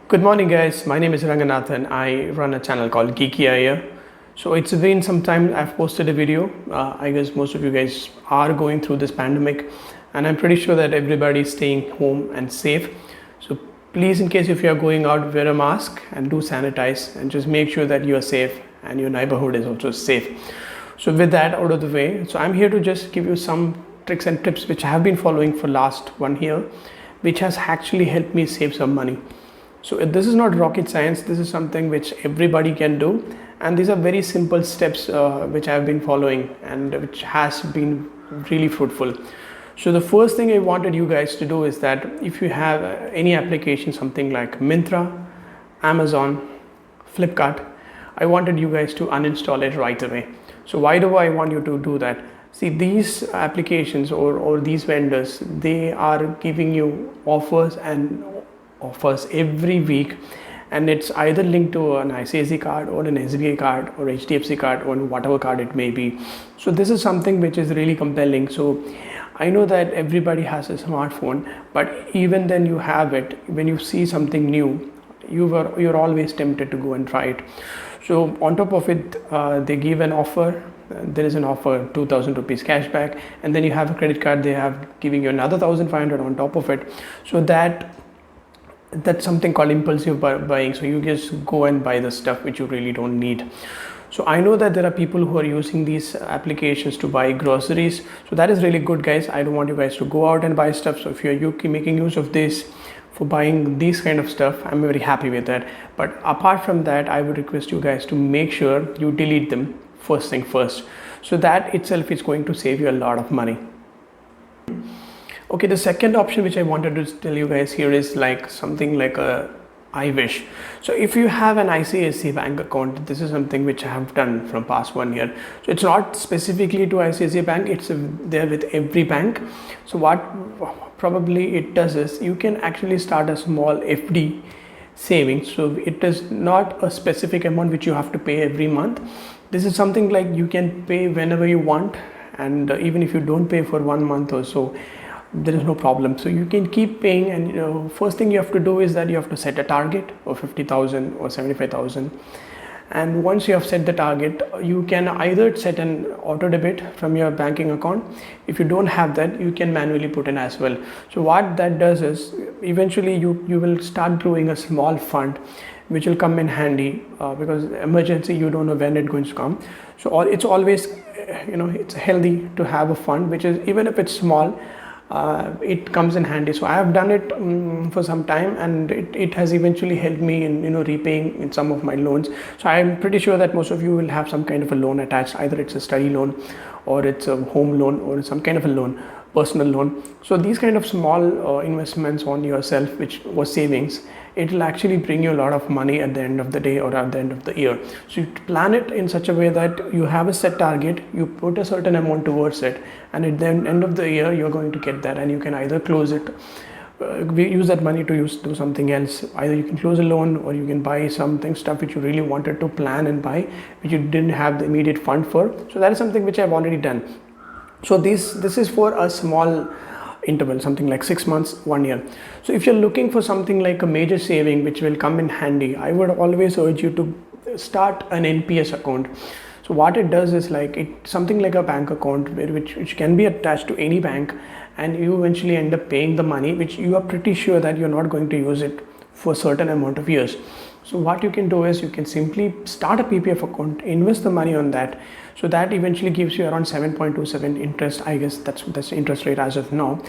Good morning, guys. My name is Ranganathan. I run a channel called Geeky Aya. So it's been some time I've posted a video. I guess most of you guys are going through this pandemic, and I'm pretty sure that everybody is staying home and safe. So please, in case if you are going out, wear a mask and do sanitize, and just make sure that you are safe and your neighborhood is also safe. So with that out of the way, so I'm here to just give you some tricks and tips which I have been following for last 1 year, which has actually helped me save some money. So this is not rocket science. This is something which everybody can do, and these are very simple steps which I have been following and which has been really fruitful. So the first thing I wanted you guys to do is that if you have any application, something like Myntra, Amazon, Flipkart, I wanted you guys to uninstall it right away. So why do I want you to do that? See, these applications or these vendors, they are giving you offers every week, and it's either linked to an ICICI card or an SBI card or HDFC card or whatever card it may be. So this is something which is really compelling. So I know that everybody has a smartphone, but even then you have it, when you see something new, you're always tempted to go and try it. So on top of it, they give an offer. There is an offer 2,000 rupees cashback, and then you have a credit card, they have giving you another 1,500 on top of it. So that's something called impulsive buying. So you just go and buy the stuff which you really don't need. So I know that there are people who are using these applications to buy groceries. So that is really good, guys. I don't want you guys to go out and buy stuff. So if you're making use of this for buying these kind of stuff, I'm very happy with that. But apart from that, I would request you guys to make sure you delete them first thing first. So that itself is going to save you a lot of money. Okay, the second option which I wanted to tell you guys here is like something like a iWish. So if you have an ICICI bank account, this is something which I have done from past 1 year. So it's not specifically to ICICI bank, it's there with every bank. So what probably it does is you can actually start a small FD savings. So it is not a specific amount which you have to pay every month. This is something like you can pay whenever you want, and even if you don't pay for 1 month or so, there is no problem. So you can keep paying, and first thing you have to do is that you have to set a target of 50,000 or 75,000. And once you have set the target, you can either set an auto debit from your banking account. If you don't have that, you can manually put in as well. So what that does is eventually you will start growing a small fund which will come in handy, because emergency, you don't know when it's going to come. So it's always it's healthy to have a fund which is, even if it's small, it comes in handy. So I have done it for some time, and it has eventually helped me in repaying in some of my loans. So I'm pretty sure that most of you will have some kind of a loan attached, either it's a study loan or it's a home loan or some kind of a loan, personal loan. So these kind of small investments on yourself, which was savings, it will actually bring you a lot of money at the end of the day or at the end of the year. So you plan it in such a way that you have a set target, you put a certain amount towards it, and at the end of the year you're going to get that, and you can either close it, use that money to do something else. Either you can close a loan, or you can buy stuff which you really wanted to plan and buy, which you didn't have the immediate fund for. So that is something which I've already done. So this is for a small interval, something like 6 months, 1 year. So if you're looking for something like a major saving which will come in handy, I would always urge you to start an NPS account. So what it does is like it's something like a bank account which can be attached to any bank, and you eventually end up paying the money which you are pretty sure that you're not going to use it for a certain amount of years. So what you can do is you can simply start a PPF account, invest the money on that. So that eventually gives you around 7.27 interest. I guess that's the interest rate as of now.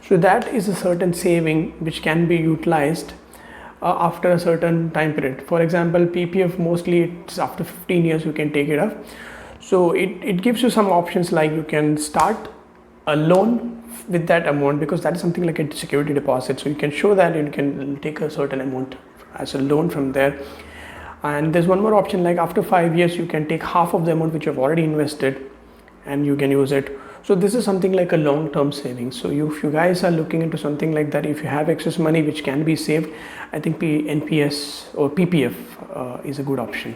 So that is a certain saving which can be utilized after a certain time period. For example, PPF, mostly it's after 15 years you can take it off. So it gives you some options, like you can start a loan with that amount, because that is something like a security deposit. So you can show that you can take a certain amount as a loan from there. And there's one more option, like after 5 years you can take half of the amount which you have already invested and you can use it. So this is something like a long-term savings. So if you guys are looking into something like that, if you have excess money which can be saved, I think NPS or PPF is a good option.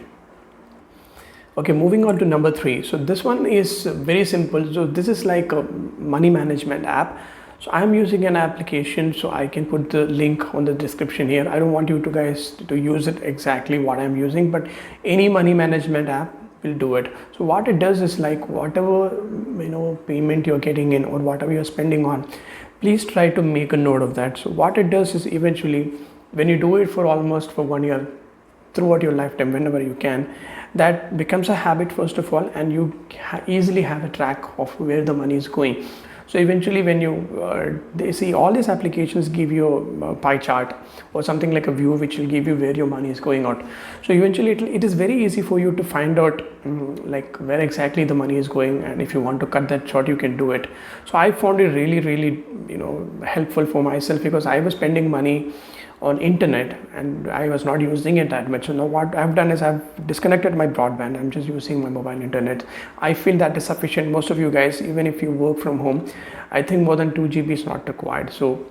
Okay, moving on to number 3. So this one is very simple. So this is like a money management app. So I'm using an application, so I can put the link on the description here. I don't want you to guys to use it exactly what I'm using, but any money management app will do it. So what it does is, like, whatever payment you're getting in or whatever you're spending on, please try to make a note of that. So what it does is, eventually when you do it for almost for 1 year, throughout your lifetime, whenever you can, that becomes a habit first of all, and you easily have a track of where the money is going. So eventually when you they see, all these applications give you a pie chart or something like a view which will give you where your money is going out. So eventually it is very easy for you to find out like where exactly the money is going, and if you want to cut that short, you can do it. So I found it really helpful for myself, because I was spending money on internet and I was not using it that much. So now what I've done is I've disconnected my broadband. I'm just using my mobile internet. I feel that is sufficient. Most of you guys, even if you work from home, I think more than 2 GB is not required. So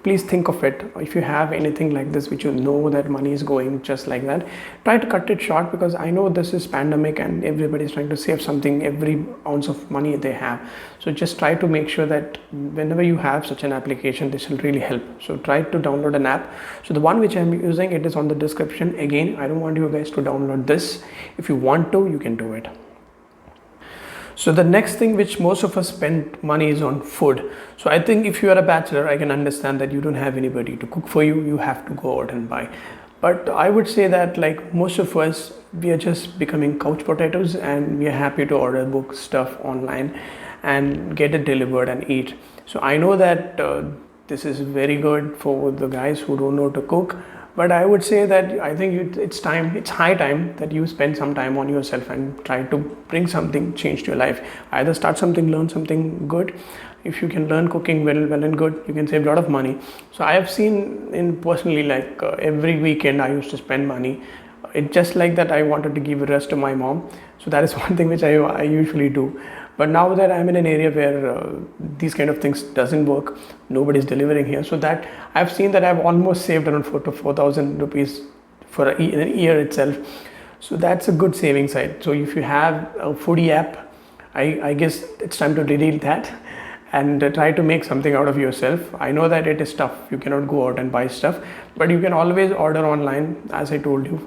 please think of it. If you have anything like this which you know that money is going just like that, try to cut it short, because I know this is pandemic and everybody is trying to save something, every ounce of money they have. So just try to make sure that whenever you have such an application, this will really help. So try to download an app. So the one which I'm using, it is on the description. Again, I don't want you guys to download this. If you want to, you can do it. So the next thing which most of us spend money is on food. So I think if you are a bachelor, I can understand that you don't have anybody to cook for you. You have to go out and buy. But I would say that, like, most of us, we are just becoming couch potatoes, and we are happy to order book stuff online and get it delivered and eat. So I know that this is very good for the guys who don't know to cook. But I would say that I think it's high time that you spend some time on yourself and try to bring something change to your life. Either start something, learn something good. If you can learn cooking well and good, you can save a lot of money. So I have seen in personally, like, every weekend I used to spend money. It's just like that I wanted to give a rest to my mom. So that is one thing which I usually do. But now that I'm in an area where these kind of things doesn't work, nobody's delivering here, so that I've seen that I've almost saved around 4,000 to 4,000 rupees for a year itself. So that's a good saving side. So if you have a foodie app, I guess it's time to delete that and try to make something out of yourself. I know that it is tough. You cannot go out and buy stuff, but you can always order online. As I told you,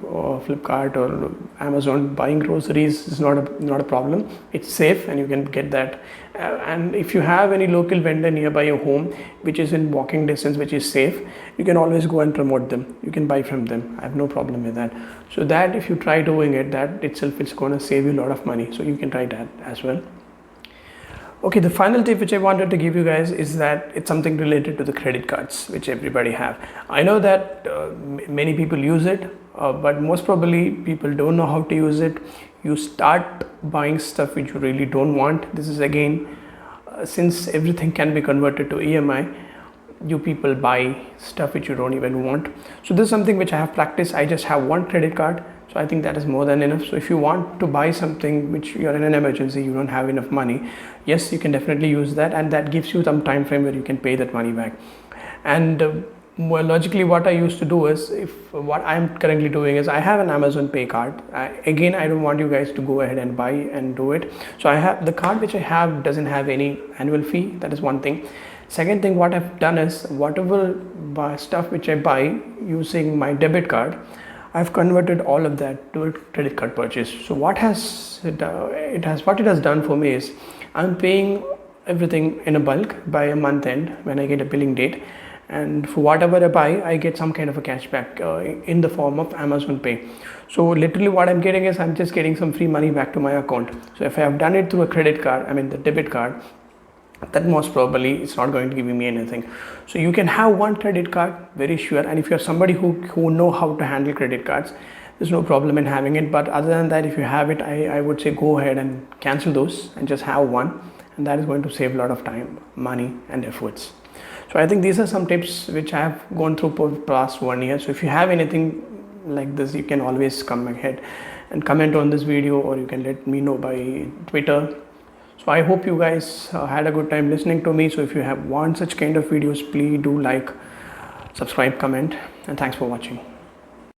Flipkart or Amazon, buying groceries is not a problem. It's safe and you can get that. And if you have any local vendor nearby your home, which is in walking distance, which is safe, you can always go and promote them. You can buy from them. I have no problem with that. So that if you try doing it, that itself is going to save you a lot of money. So you can try that as well. Okay, the final tip which I wanted to give you guys is that it's something related to the credit cards, which everybody have. I know that many people use it, but most probably people don't know how to use it. You start buying stuff which you really don't want. This is again, since everything can be converted to EMI, you people buy stuff which you don't even want. So this is something which I have practiced. I just have one credit card. So I think that is more than enough. So if you want to buy something which you're in an emergency, you don't have enough money, yes, you can definitely use that, and that gives you some time frame where you can pay that money back. And more logically, what I used to do is, what I'm currently doing is, I have an Amazon Pay card. Again, I don't want you guys to go ahead and buy and do it. So I have the card which I have doesn't have any annual fee. That is one thing. Second thing, what I've done is, whatever stuff which I buy using my debit card, I've converted all of that to a credit card purchase. So what it has done for me is, I'm paying everything in a bulk by a month end when I get a billing date, and for whatever I buy, I get some kind of a cashback in the form of Amazon Pay. So literally what I'm getting is, I'm just getting some free money back to my account. So if I have done it through a credit card, I mean the debit card, that most probably it's not going to give me anything. So you can have one credit card, very sure, and if you're somebody who know how to handle credit cards, there's no problem in having it. But other than that, if you have it, I would say go ahead and cancel those and just have one, and that is going to save a lot of time, money and efforts. So I think these are some tips which I have gone through for the past 1 year. So if you have anything like this, you can always come ahead and comment on this video, or you can let me know by Twitter. So I hope you guys had a good time listening to me. So if you want such kind of videos, please do like, subscribe, comment, and thanks for watching.